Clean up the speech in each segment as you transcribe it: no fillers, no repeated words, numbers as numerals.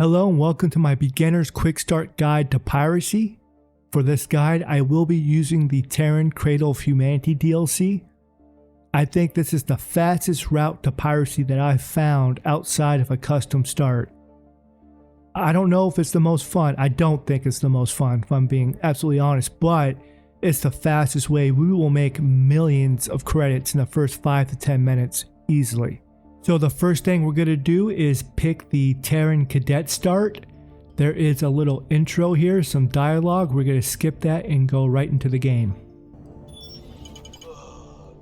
Hello and welcome to my beginner's quick start guide to piracy. For this guide, I will be using the Terran Cradle of Humanity DLC. I think this is the fastest route to piracy that I've found outside of a custom start. I don't know if it's the most fun. I don't think it's the most fun, if I'm being absolutely honest, but it's the fastest way. We will make millions of credits in the first 5 to 10 minutes easily. So the first thing we're going to do is pick the Terran Cadet start. There is a little intro here, some dialogue. We're going to skip that and go right into the game.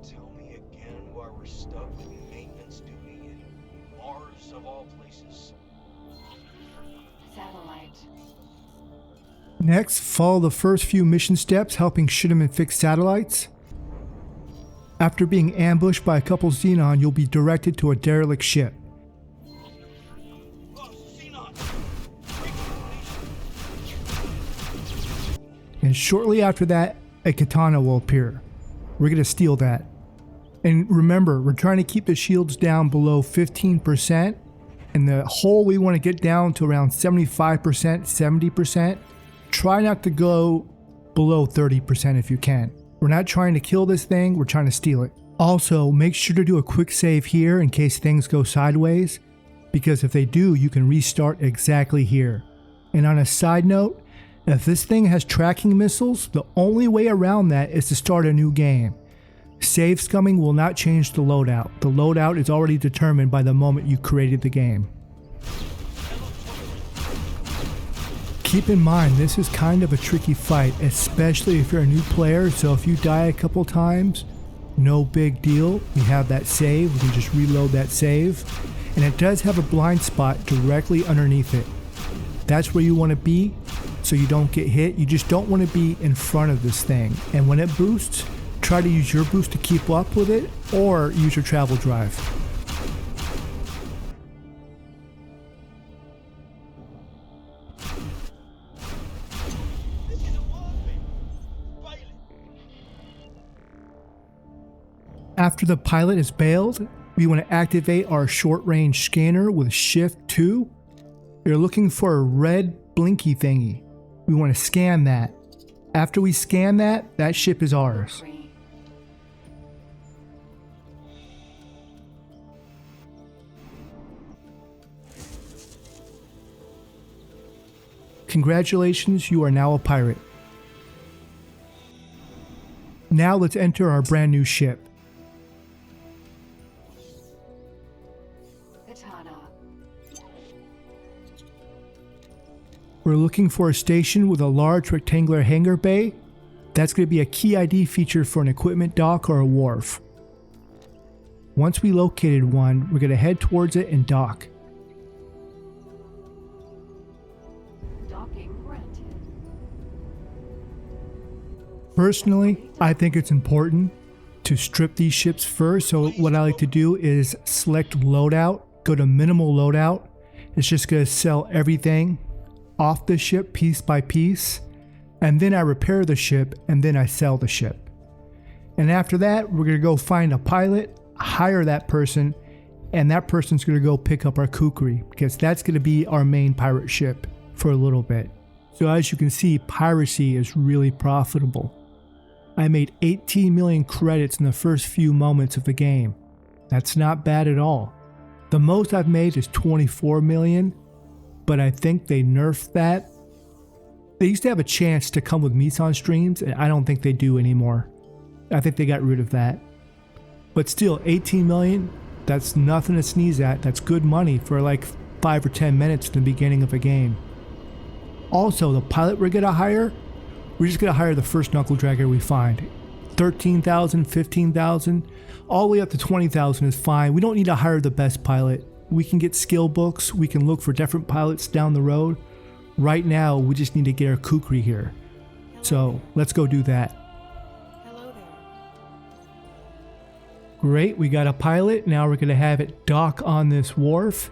Tell me again why we're stuck with maintenance duty in Mars of all places. Satellite. Next, follow the first few mission steps helping Shitterman fix satellites. After being ambushed by a couple Xenon, you'll be directed to a derelict ship. And shortly after that, a katana will appear. We're going to steal that. And remember, we're trying to keep the shields down below 15%. And the hole we want to get down to around 75%, 70%. Try not to go below 30% if you can. We're not trying to kill this thing, we're trying to steal it. Also, make sure to do a quick save here in case things go sideways, because if they do, you can restart exactly here. And on a side note, if this thing has tracking missiles, the only way around that is to start a new game. Save scumming will not change the loadout. The loadout is already determined by the moment you created the game. Keep in mind, this is kind of a tricky fight, especially if you're a new player, so if you die a couple times, no big deal. We have that save, we can just reload that save. And it does have a blind spot directly underneath it. That's where you want to be, so you don't get hit. You just don't want to be in front of this thing. And when it boosts, try to use your boost to keep up with it, or use your travel drive. After the pilot is bailed, we want to activate our short-range scanner with Shift 2. You're looking for a red blinky thingy. We want to scan that. After we scan that, that ship is ours. Congratulations, you are now a pirate. Now let's enter our brand new ship. We're looking for a station with a large rectangular hangar bay. That's going to be a key ID feature for an equipment dock or a wharf. Once we located one, we're going to head towards it and dock. Docking granted. Personally, I think it's important to strip these ships first. So what I like to do is select loadout, go to minimal loadout. It's just going to sell everything off the ship piece by piece, and then I repair the ship, and then I sell the ship. And after that, we're going to go find a pilot, hire that person, and that person's going to go pick up our Kukri, because that's going to be our main pirate ship for a little bit. So as you can see, piracy is really profitable. I made 18 million credits in the first few moments of the game. That's not bad at all. The most I've made is 24 million, but I think they nerfed that. They used to have a chance to come with meets on streams, and I don't think they do anymore. I think they got rid of that. But still, 18 million, that's nothing to sneeze at. That's good money for like 5 or 10 minutes at the beginning of a game. Also, the pilot we're gonna hire, we're just gonna hire the first knuckle dragger we find. 13,000, 15,000, all the way up to 20,000 is fine. We don't need to hire the best pilot. We can get skill books, we can look for different pilots down the road. Right now, we just need to get our Kukri here. So let's go do that. Hello there. Great, we got a pilot. Now we're gonna have it dock on this wharf,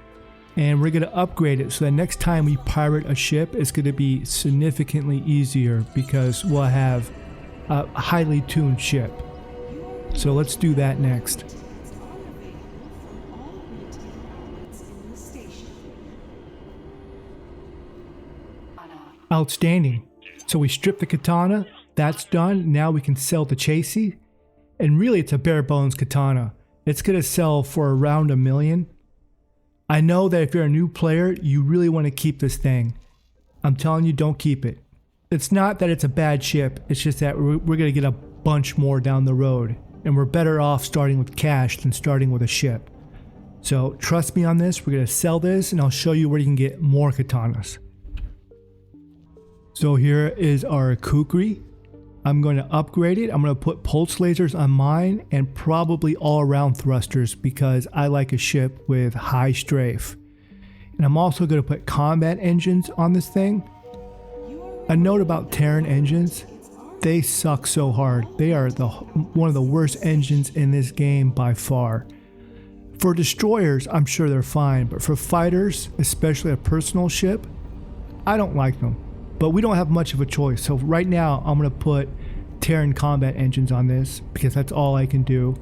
and we're gonna upgrade it so that next time we pirate a ship, it's gonna be significantly easier because we'll have a highly tuned ship. So let's do that next. Outstanding. So we strip the katana. That's done. Now we can sell the chassis. And really it's a bare bones katana. It's going to sell for around $1 million. I know that if you're a new player, you really want to keep this thing. I'm telling you, don't keep it. It's not that it's a bad ship. It's just that we're going to get a bunch more down the road. And we're better off starting with cash than starting with a ship. So trust me on this. We're going to sell this and I'll show you where you can get more katanas. So here is our Kukri. I'm going to upgrade it. I'm going to put pulse lasers on mine and probably all around thrusters because I like a ship with high strafe. And I'm also going to put combat engines on this thing. A note about Terran engines, they suck so hard. They are one of the worst engines in this game by far. For destroyers, I'm sure they're fine, but for fighters, especially a personal ship, I don't like them. But we don't have much of a choice. So right now, I'm going to put Terran combat engines on this because that's all I can do.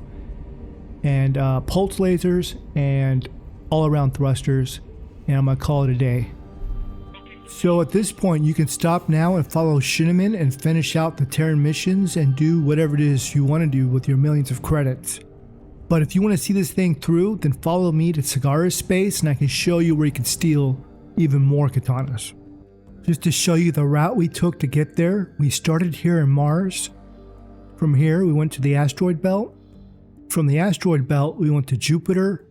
And pulse lasers and all around thrusters. And I'm going to call it a day. So at this point, you can stop now and follow Shinneman and finish out the Terran missions and do whatever it is you want to do with your millions of credits. But if you want to see this thing through, then follow me to Segaris space and I can show you where you can steal even more katanas. Just to show you the route we took to get there, we started here in Mars. From here, we went to the asteroid belt. From the asteroid belt, we went to Jupiter,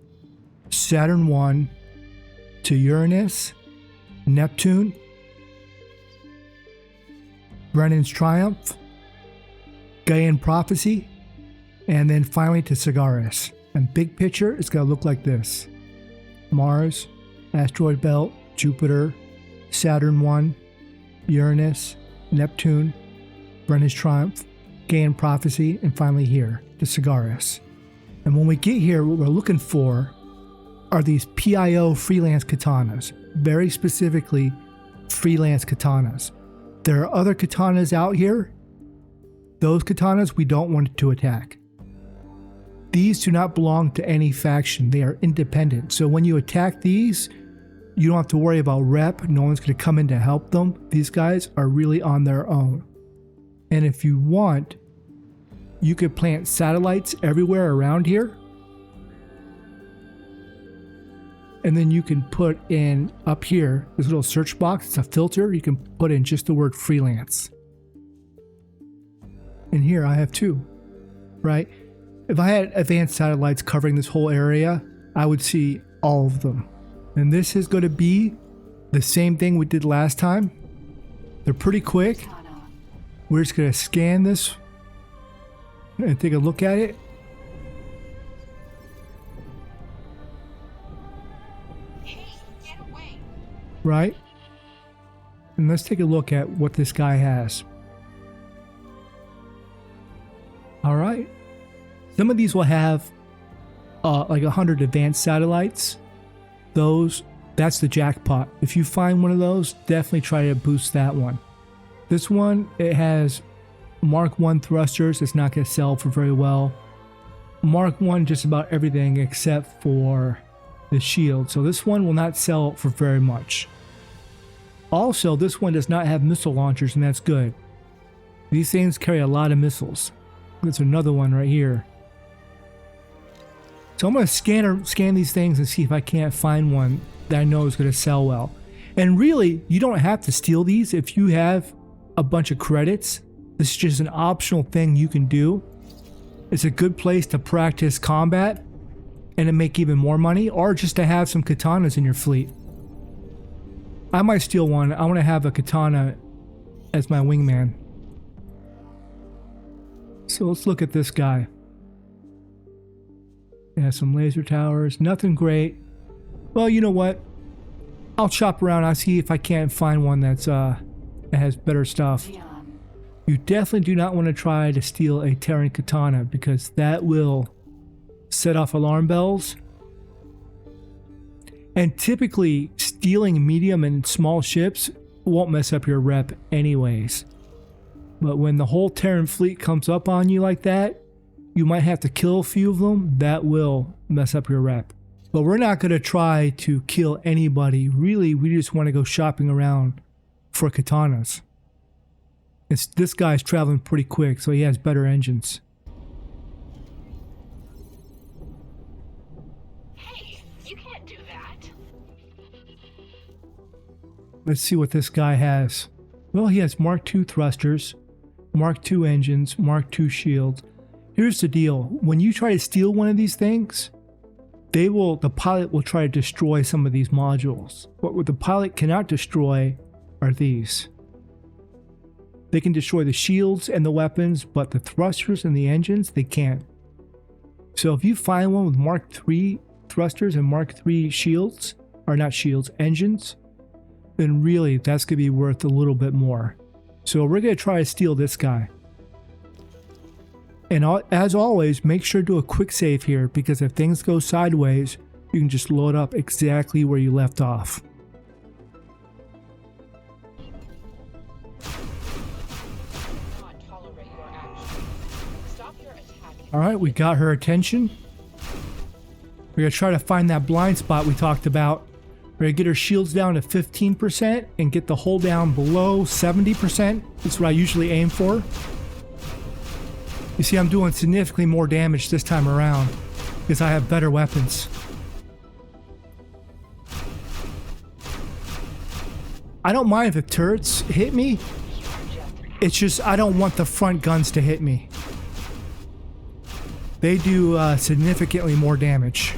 Saturn 1, to Uranus, Neptune, Brennan's Triumph, Gaian Prophecy, and then finally to Segaris. And big picture, it's going to look like this. Mars, asteroid belt, Jupiter, Saturn 1, Uranus, Neptune, Brennan's Triumph, Gaian Prophecy, and finally here, to Segaris. And when we get here, what we're looking for are these PIO freelance katanas. Very specifically, freelance katanas. There are other katanas out here. Those katanas we don't want to attack. These do not belong to any faction. They are independent. So when you attack these, you don't have to worry about rep. No one's going to come in to help them. These guys are really on their own. And if you want, you could plant satellites everywhere around here. And then you can put in up here, this little search box, it's a filter. You can put in just the word freelance. And here I have 2, right? If I had advanced satellites covering this whole area, I would see all of them. And this is going to be the same thing we did last time. They're pretty quick. We're just going to scan this and take a look at it. Right? And let's take a look at what this guy has. All right. Some of these will have like 100 advanced satellites. That's the jackpot. If you find one of those, definitely try to boost that one. This one, it has Mark 1 thrusters. It's not going to sell for very well. Mark 1 just about everything except for the shield. So this one will not sell for very much. Also, this one does not have missile launchers, and that's good. These things carry a lot of missiles. There's another one right here. So I'm going to scan these things and see if I can't find one that I know is going to sell well. And really, you don't have to steal these if you have a bunch of credits. This is just an optional thing you can do. It's a good place to practice combat and to make even more money, or just to have some katanas in your fleet. I might steal one. I want to have a katana as my wingman. So let's look at this guy. It has some laser towers. Nothing great. Well, you know what? I'll shop around. I'll see if I can't find one that has better stuff. You definitely do not want to try to steal a Terran katana because that will set off alarm bells. And typically, stealing medium and small ships won't mess up your rep anyways. But when the whole Terran fleet comes up on you like that, you might have to kill a few of them. That will mess up your rep. But we're not going to try to kill anybody. Really, we just want to go shopping around for katanas. This guy's traveling pretty quick, so he has better engines. Hey, you can't do that. Let's see what this guy has. Well, he has Mark II thrusters, Mark II engines, Mark II shields. Here's the deal. When you try to steal one of these things, the pilot will try to destroy some of these modules. What the pilot cannot destroy are these. They can destroy the shields and the weapons, but the thrusters and the engines, they can't. So if you find one with Mark III thrusters and Mark III shields, or not shields, engines, then really that's going to be worth a little bit more. So we're going to try to steal this guy. And as always, make sure to do a quick save here, because if things go sideways, you can just load up exactly where you left off. Alright, we got her attention. We're going to try to find that blind spot we talked about. We're going to get her shields down to 15% and get the hull down below 70%. That's what I usually aim for. You see, I'm doing significantly more damage this time around because I have better weapons. I don't mind if the turrets hit me. It's just I don't want the front guns to hit me. They do significantly more damage.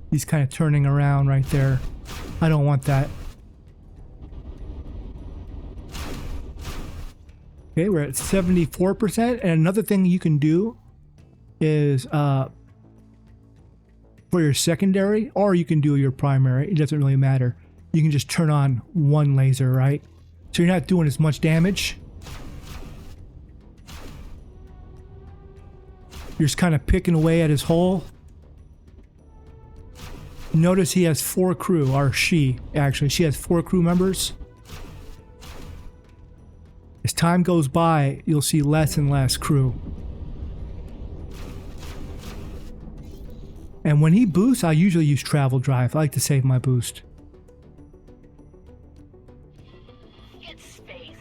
He's kind of turning around right there. I don't want that. Okay, we're at 74%. And another thing you can do is for your secondary, or you can do your primary. It doesn't really matter. You can just turn on one laser, right? So you're not doing as much damage. You're just kind of picking away at his hull. Notice he has 4 crew, or she has 4 crew members. As time goes by, you'll see less and less crew. And when he boosts, I usually use travel drive. I like to save my boost. It's spaced.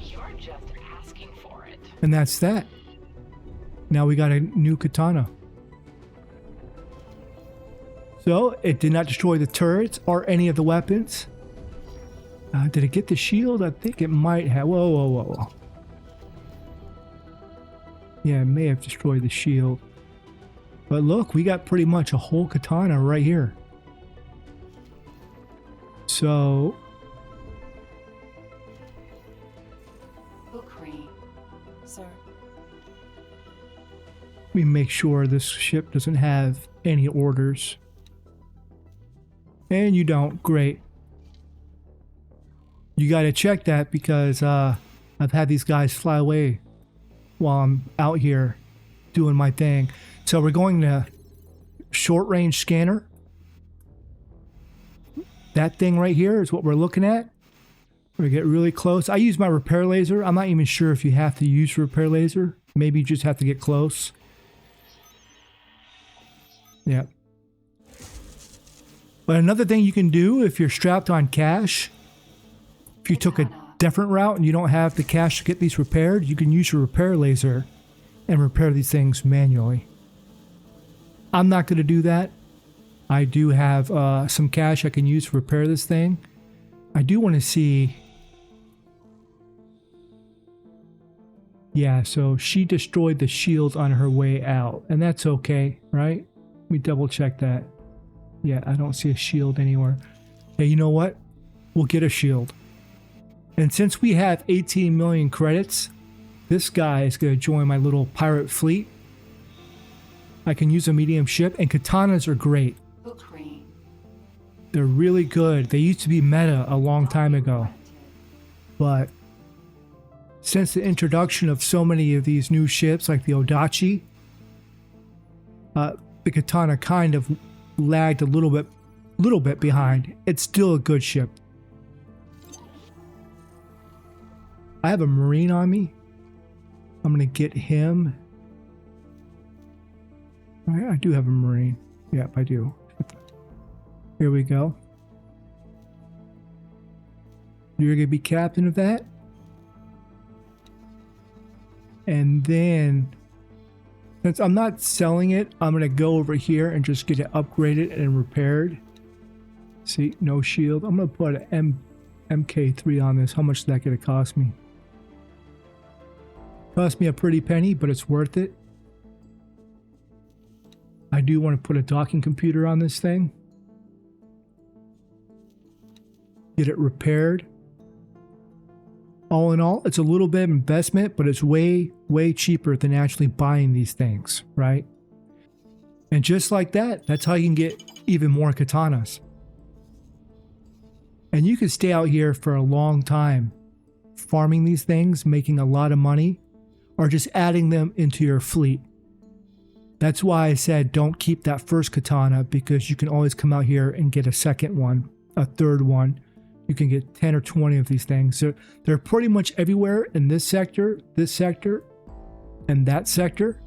You're just asking for it. And that's that. Now we got a new katana. So it did not destroy the turrets or any of the weapons. Did it get the shield? I think it might have. Whoa, whoa, whoa. Yeah, it may have destroyed the shield. But look, we got pretty much a whole katana right here. So Kukri, sir. let me make sure this ship doesn't have any orders. And you don't. Great. You got to check that because I've had these guys fly away while I'm out here doing my thing. So we're going to short range scanner. That thing right here is what we're looking at. We're going to get really close. I use my repair laser. I'm not even sure if you have to use repair laser. Maybe you just have to get close. Yeah. But another thing you can do if you're strapped on cash, if you took a different route and you don't have the cash to get these repaired, you can use your repair laser and repair these things manually. I'm not going to do that. I do have some cash I can use to repair this thing. I do want to see. Yeah, so she destroyed the shield on her way out, and that's okay, right? Let me double check that. Yeah, I don't see a shield anywhere. Hey, you know what? We'll get a shield. And since we have 18 million credits, this guy is going to join my little pirate fleet. I can use a medium ship, and katanas are great. Kukri. They're really good. They used to be meta a long time ago. But since the introduction of so many of these new ships, like the Odachi, the katana kind of lagged a little bit behind. It's still a good ship. I have a Marine on me. I'm going to get him. I do have a Marine. Yep, I do. Here we go. You're going to be captain of that. And then, since I'm not selling it, I'm going to go over here and just get it upgraded and repaired. See, no shield. I'm going to put an MK3 on this. How much is that going to cost me? Cost me a pretty penny, but it's worth it. I do want to put a docking computer on this thing. Get it repaired. All in all, it's a little bit of investment, but it's way, way cheaper than actually buying these things, right? And just like that, that's how you can get even more katanas. And you can stay out here for a long time, farming these things, making a lot of money, or just adding them into your fleet. That's why I said don't keep that first katana, because you can always come out here and get a second one, a third one. You can get 10 or 20 of these things. So they're pretty much everywhere in this sector, and that sector.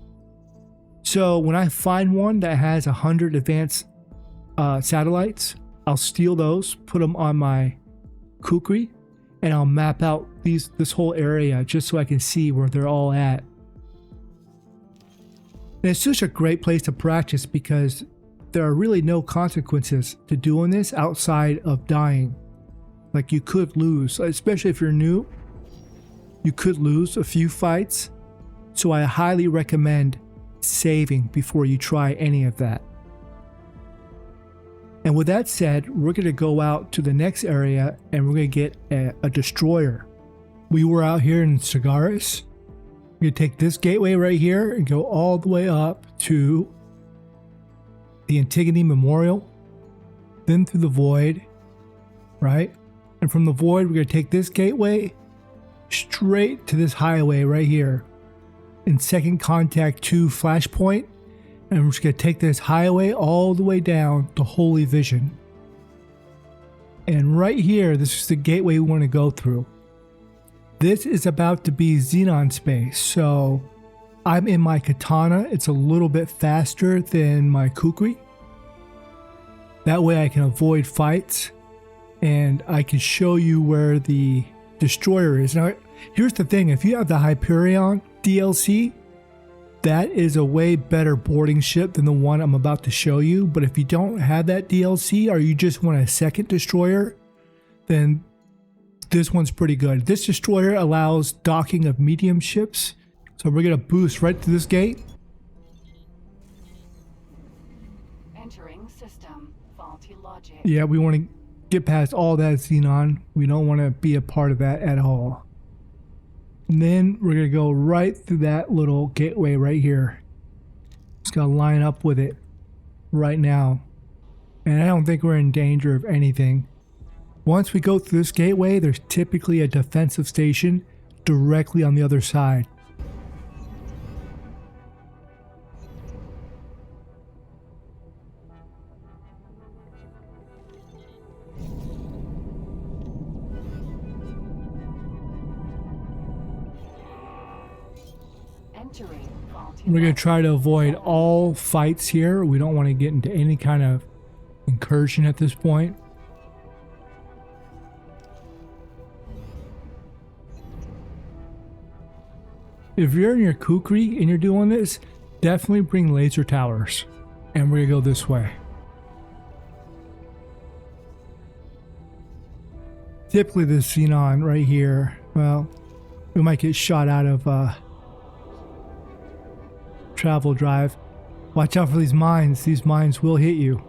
So when I find one that has 100 advanced satellites, I'll steal those, put them on my Kukri, and I'll map out this whole area just so I can see where they're all at. And it's such a great place to practice because there are really no consequences to doing this outside of dying. Like, you could lose, especially if you're new, you could lose a few fights. So I highly recommend saving before you try any of that. And with that said, we're going to go out to the next area and we're going to get a destroyer. We were out here in Segaris. We're going to take this gateway right here and go all the way up to the Antigone Memorial, then through the Void, right? And from the Void, we're going to take this gateway straight to this highway right here in Second Contact 2 Flashpoint. And we're just going to take this highway all the way down to Holy Vision. And right here, this is the gateway we want to go through. This is about to be Xenon space. So I'm in my katana. It's a little bit faster than my Kukri. That way I can avoid fights. And I can show you where the destroyer is. Now, here's the thing. If you have the Hyperion DLC, that is a way better boarding ship than the one I'm about to show you. But if you don't have that DLC or you just want a second destroyer, then this one's pretty good. This destroyer allows docking of medium ships. So we're going to boost right to this gate. Entering system. Faulty logic. Yeah, we want to get past all that Xenon. We don't want to be a part of that at all. And then we're going to go right through that little gateway right here. Just got to line up with it right now. And I don't think we're in danger of anything. Once we go through this gateway, there's typically a defensive station directly on the other side. We're going to try to avoid all fights here. We don't want to get into any kind of incursion at this point. If you're in your Kukri and you're doing this, definitely bring laser towers. And we're going to go this way. Typically this Xenon right here, well, we might get shot out of travel drive. Watch out for these mines. These mines will hit you.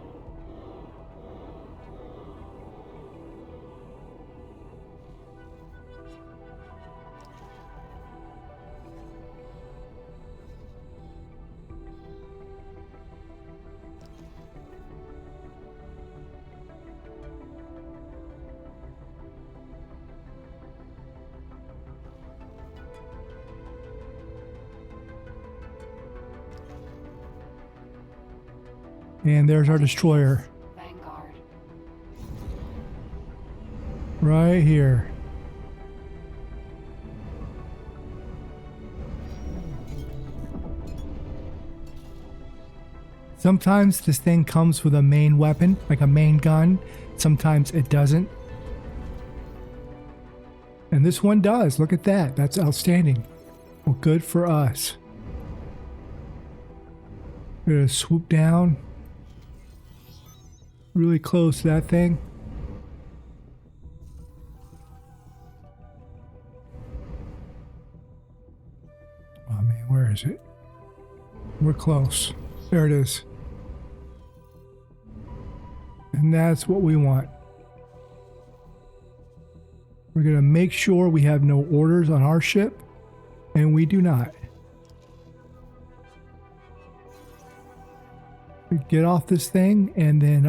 And there's our destroyer. Vanguard. Right here. Sometimes this thing comes with a main weapon, like a main gun. Sometimes it doesn't. And this one does. Look at that. That's outstanding. Well, good for us. We're going to swoop down really close to that thing. Oh man, where is it? We're close. There it is. And that's what we want. We're going to make sure we have no orders on our ship, and we do not. We get off this thing, and then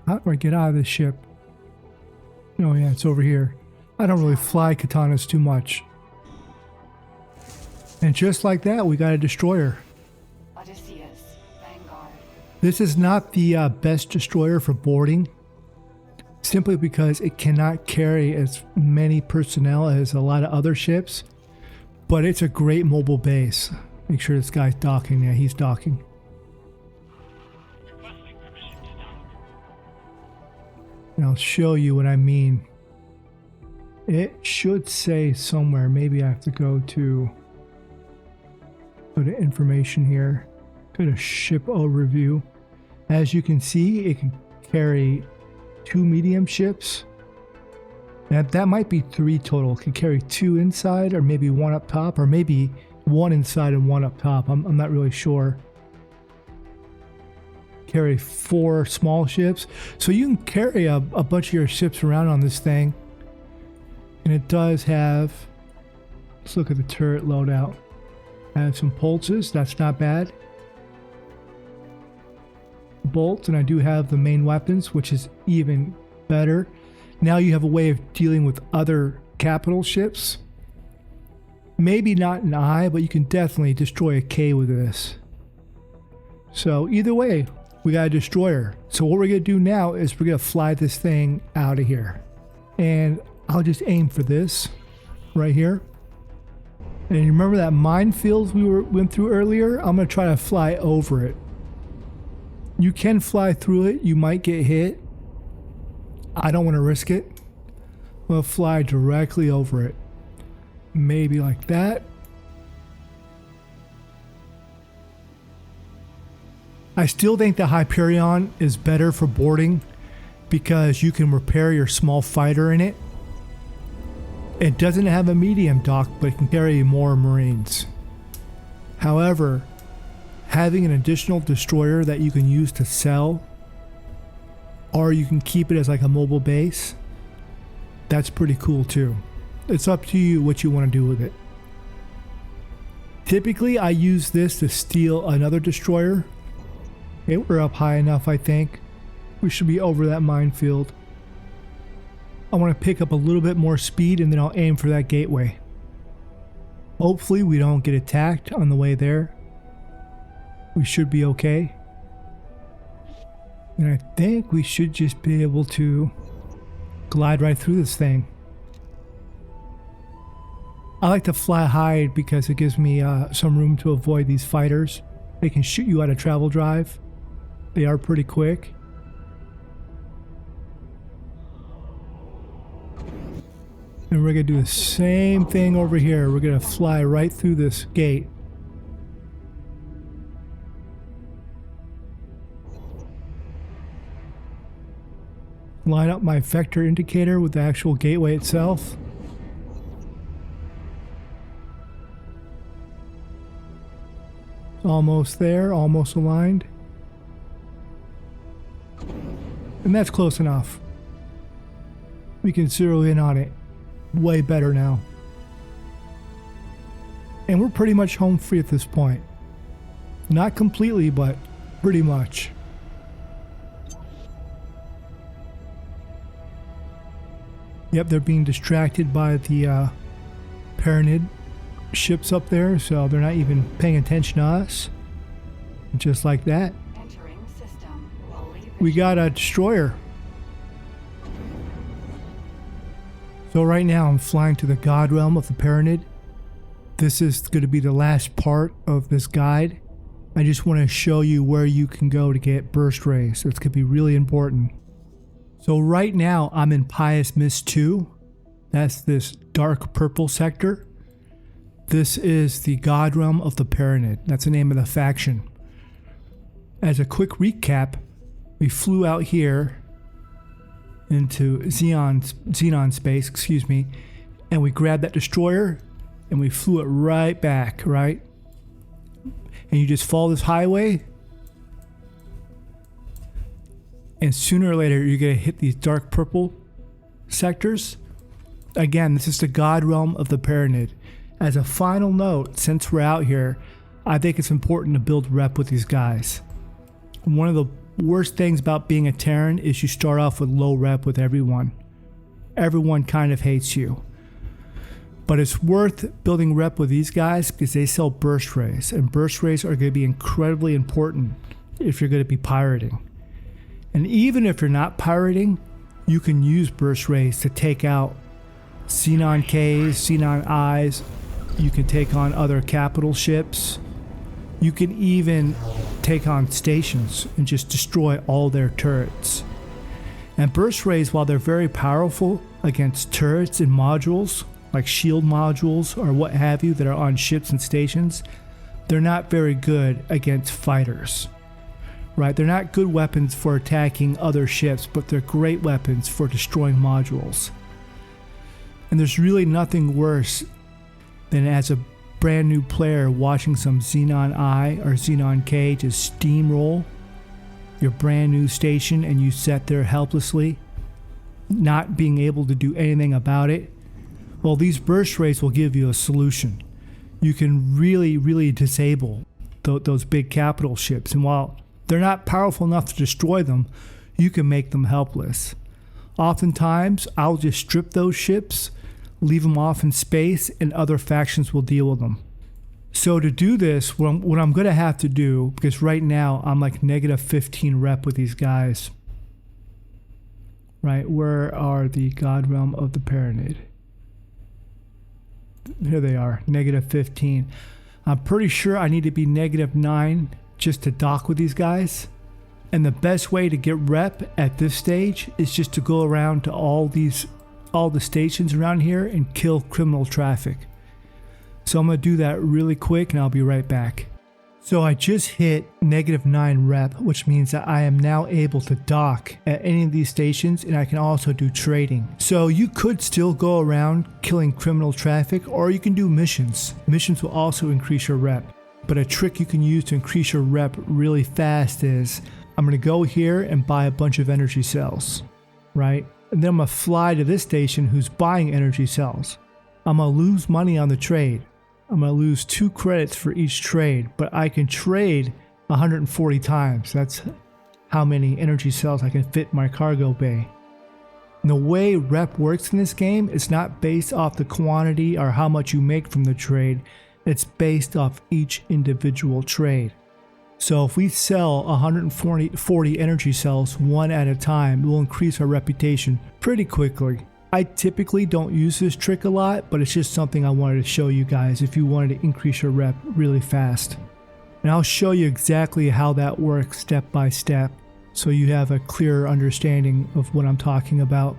how do I get out of this ship? Oh yeah, it's over here. I don't really fly katanas too much. And just like that, we got a destroyer. Odysseus, Vanguard. This is not the best destroyer for boarding, simply because it cannot carry as many personnel as a lot of other ships, but it's a great mobile base. Make sure this guy's docking. Yeah, he's docking. And I'll show you what I mean. It should say somewhere, maybe I have to go to information here, go to ship overview. As you can see, it can carry 2 medium ships. And that might be 3 total. It can carry 2 inside, or maybe 1 up top, or maybe 1 inside and 1 up top. I'm not really sure. Carry 4 small ships. So you can carry a bunch of your ships around on this thing. And it does have, let's look at the turret loadout. I have some pulses, that's not bad. Bolts, and I do have the main weapons, which is even better. Now you have a way of dealing with other capital ships. Maybe not an I, but you can definitely destroy a K with this. So either way, we got a destroyer. So what we're going to do now is we're going to fly this thing out of here. And I'll just aim for this right here. And you remember that minefield we went through earlier? I'm going to try to fly over it. You can fly through it. You might get hit. I don't want to risk it. I'm going to fly directly over it. Maybe like that. I still think the Hyperion is better for boarding because you can repair your small fighter in it. It doesn't have a medium dock, but it can carry more Marines. However, having an additional destroyer that you can use to sell, or you can keep it as like a mobile base, that's pretty cool too. It's up to you what you want to do with it. Typically, I use this to steal another destroyer. Okay, we're up high enough, I think. We should be over that minefield. I want to pick up a little bit more speed, and then I'll aim for that gateway. Hopefully we don't get attacked on the way there. We should be okay. And I think we should just be able to glide right through this thing. I like to fly high because it gives me some room to avoid these fighters. They can shoot you out of travel drive. They are pretty quick. And we're going to do the same thing over here. We're going to fly right through this gate. Line up my vector indicator with the actual gateway itself. Almost there, almost aligned. And that's close enough. We can zero in on it. Way better now. And we're pretty much home free at this point. Not completely, but pretty much. Yep, they're being distracted by the Paranid ships up there, so they're not even paying attention to us. Just like that. Entering system. We got a destroyer. So right now I'm flying to the Godrealm of the Paranid. This is going to be the last part of this guide. I just want to show you where you can go to get burst rays. It's going to be really important. So right now I'm in Pious Mist 2. That's this dark purple sector. This is the Godrealm of the Paranid. That's the name of the faction. As a quick recap, we flew out here into Xenon space, and we grabbed that destroyer and we flew it right back, right? And you just follow this highway, and sooner or later you're going to hit these dark purple sectors. Again, this is the Godrealm of the Paranid. As a final note, since we're out here, I think it's important to build rep with these guys. One of the worst things about being a Terran is you start off with low rep with everyone. Everyone kind of hates you. But it's worth building rep with these guys because they sell burst rays, and burst rays are going to be incredibly important if you're going to be pirating. And even if you're not pirating, you can use burst rays to take out Xenon Ks, Xenon Is. You can take on other capital ships. You can even take on stations and just destroy all their turrets. And burst rays, while they're very powerful against turrets and modules, like shield modules or what have you that are on ships and stations, they're not very good against fighters, right? They're not good weapons for attacking other ships, but they're great weapons for destroying modules. And there's really nothing worse than as a brand new player watching some Xenon I or Xenon K just steamroll your brand new station and you sit there helplessly, not being able to do anything about it. Well, these burst rays will give you a solution. You can really disable those big capital ships, and while they're not powerful enough to destroy them, you can make them helpless. Oftentimes, I'll just strip those ships, leave them off in space, and other factions will deal with them. So to do this, what I'm going to have to do, because right now I'm like negative 15 rep with these guys. Right, where are the Godrealm of the Paranid? Here they are, negative 15. I'm pretty sure I need to be negative 9 just to dock with these guys. And the best way to get rep at this stage is just to go around to all the stations around here and kill criminal traffic. So I'm going to do that really quick and I'll be right back. So I just hit negative 9 rep, which means that I am now able to dock at any of these stations, and I can also do trading. So you could still go around killing criminal traffic, or you can do missions. Missions will also increase your rep. But a trick you can use to increase your rep really fast is, I'm going to go here and buy a bunch of energy cells, right? And then I'm going to fly to this station who's buying energy cells. I'm going to lose money on the trade. I'm going to lose 2 credits for each trade, but I can trade 140 times. That's how many energy cells I can fit in my cargo bay. And the way rep works in this game, it's not based off the quantity or how much you make from the trade. It's based off each individual trade. So if we sell 140 energy cells one at a time, it will increase our reputation pretty quickly. I typically don't use this trick a lot, but it's just something I wanted to show you guys if you wanted to increase your rep really fast. And I'll show you exactly how that works step by step, so you have a clearer understanding of what I'm talking about.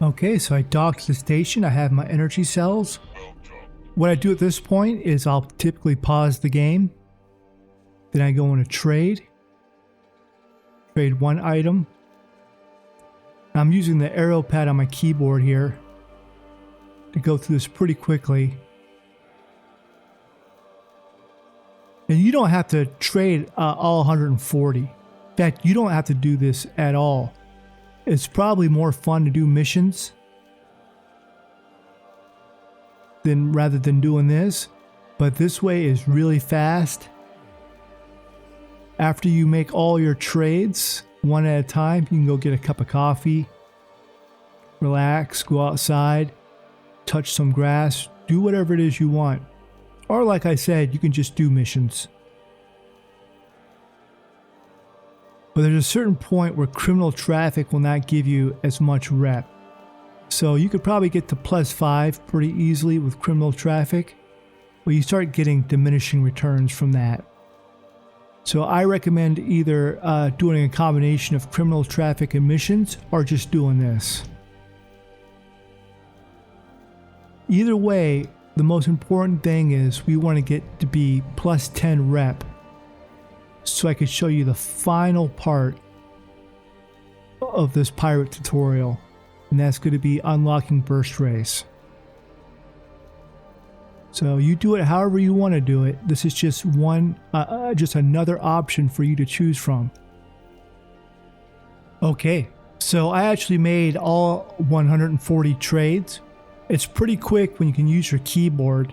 Okay, so I docked the station, I have my energy cells. What I do at this point is I'll typically pause the game. Then I go into trade one item. I'm using the arrow pad on my keyboard here to go through this pretty quickly. And you don't have to trade all 140. In fact, you don't have to do this at all. It's probably more fun to do missions rather than doing this. But this way is really fast. After you make all your trades, one at a time, you can go get a cup of coffee, relax, go outside, touch some grass, do whatever it is you want. Or like I said, you can just do missions. But there's a certain point where criminal traffic will not give you as much rep. So you could probably get to +5 pretty easily with criminal traffic, but you start getting diminishing returns from that. So I recommend either doing a combination of criminal traffic and missions or just doing this. Either way, the most important thing is we want to get to be plus 10 rep so I can show you the final part of this pirate tutorial, and that's going to be unlocking burst rays. So you do it however you want to do it. This is just just another option for you to choose from. Okay, so I actually made all 140 trades. It's pretty quick when you can use your keyboard.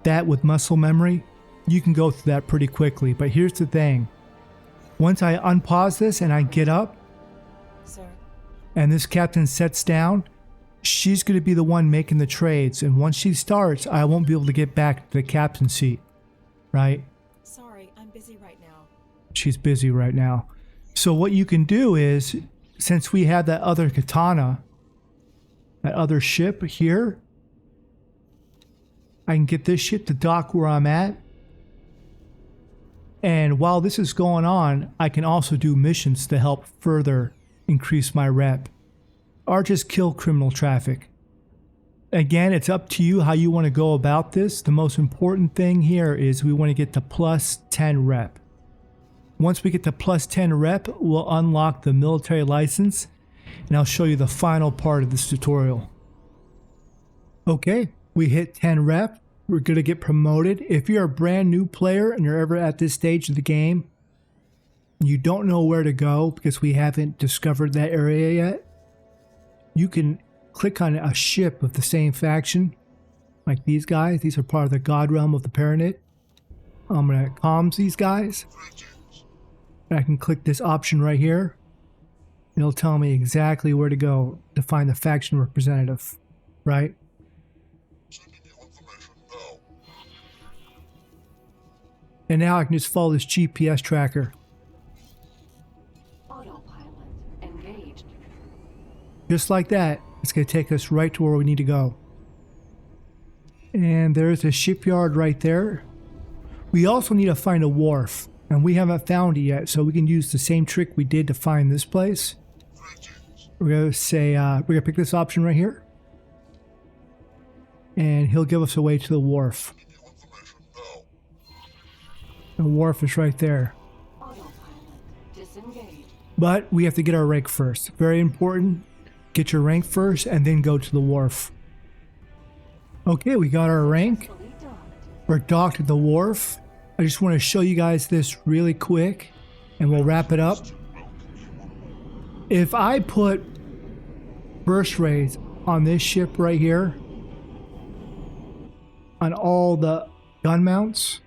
That with muscle memory, you can go through that pretty quickly. But here's the thing. Once I unpause this and I get up, Sir. And this captain sets down, she's going to be the one making the trades. And once she starts, I won't be able to get back to the captain seat, right? Sorry, I'm busy right now. She's busy right now. So what you can do is, since we have that other katana, that other ship here, I can get this ship to dock where I'm at. And while this is going on, I can also do missions to help further increase my rep. Or just kill criminal traffic. Again, it's up to you how you want to go about this. The most important thing here is we want to get to plus 10 rep. Once we get to plus 10 rep, we'll unlock the military license, and I'll show you the final part of this tutorial. Okay, we hit 10 rep. We're going to get promoted. If you're a brand new player and you're ever at this stage of the game, and you don't know where to go because we haven't discovered that area yet, you can click on a ship of the same faction, like these guys. These are part of the Godrealm of the Paranid. I'm going to comms these guys. And I can click this option right here. It'll tell me exactly where to go to find the faction representative, right? And now I can just follow this GPS tracker. Autopilot engaged. Just like that. It's going to take us right to where we need to go. And there's a shipyard right there. We also need to find a wharf, and we haven't found it yet, so we can use the same trick we did to find this place. We're going to say, we're going to pick this option right here. And he'll give us a way to the wharf. The wharf is right there. Autopilot disengaged. But we have to get our rank first. Very important. Get your rank first and then go to the wharf. Okay, we got our rank. Fully docked. We're docked at the wharf. I just want to show you guys this really quick and we'll wrap it up. If I put burst rays on this ship right here, on all the gun mounts,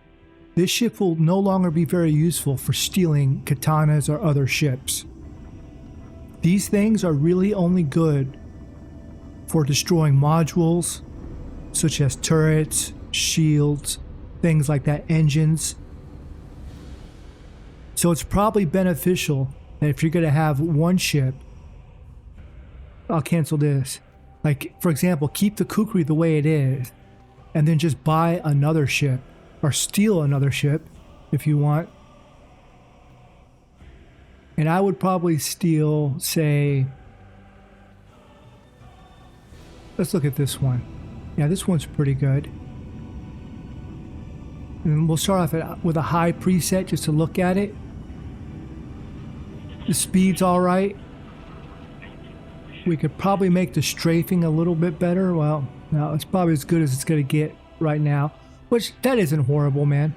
this ship will no longer be very useful for stealing katanas or other ships. These things are really only good for destroying modules, such as turrets, shields, things like that, engines. So it's probably beneficial that if you're going to have one ship, I'll cancel this. Like, for example, keep the Kukri the way it is, and then just buy another ship. Or steal another ship if you want. And I would probably steal, say, let's look at this one. Yeah, this one's pretty good. And we'll start off with a high preset just to look at it. The speed's alright. We could probably make the strafing a little bit better. Well, no, it's probably as good as it's going to get right now. Which, that isn't horrible, man.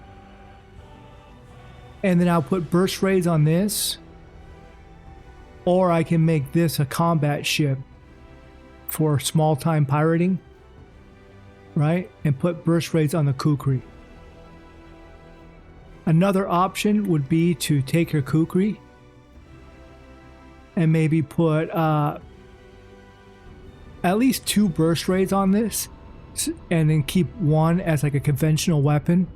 And then I'll put burst rays on this. Or I can make this a combat ship for small time pirating. Right? And put burst rays on the Kukri. Another option would be to take your Kukri and maybe put at least 2 burst rays on this. And then keep one as like a conventional weapon.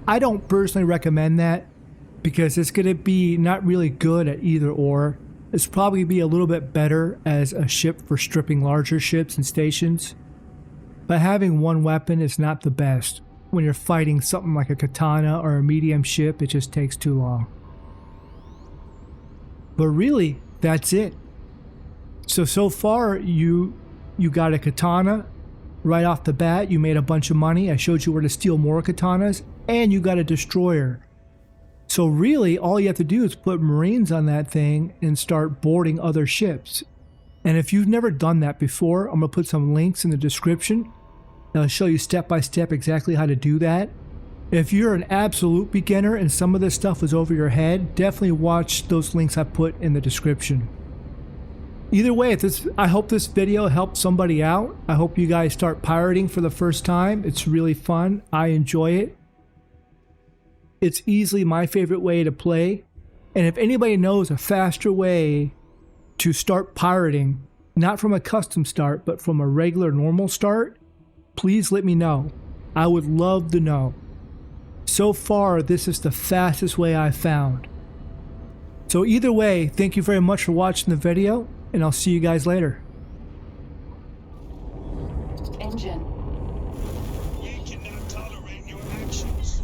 I don't personally recommend that because it's going to be not really good at either or. It's probably be a little bit better as a ship for stripping larger ships and stations. But having one weapon is not the best. when you're fighting something like a katana or a medium ship, it just takes too long. But really, that's it. So far, you got a katana right off the bat. You made a bunch of money. I showed you where to steal more katanas, and you got a destroyer. So really, all you have to do is put Marines on that thing and start boarding other ships. And if you've never done that before, I'm going to put some links in the description. That'll show you step by step exactly how to do that. If you're an absolute beginner and some of this stuff is over your head, definitely watch those links I put in the description. Either way, I hope this video helped somebody out. I hope you guys start pirating for the first time. It's really fun. I enjoy it. It's easily my favorite way to play. And if anybody knows a faster way to start pirating, not from a custom start, but from a regular normal start, please let me know. I would love to know. So far, this is the fastest way I've found. So either way, thank you very much for watching the video, and I'll see you guys later. Engine. We cannot tolerate your actions.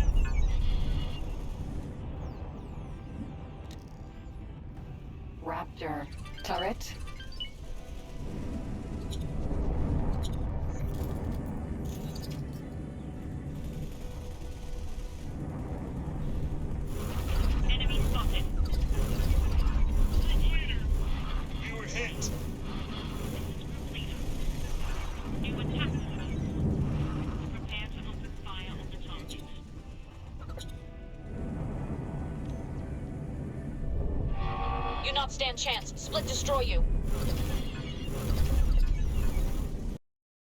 Raptor. Turret. Enemy spotted. We were hit. New attack. Prepare to open fire on the target. You not stand chance. Split destroy you.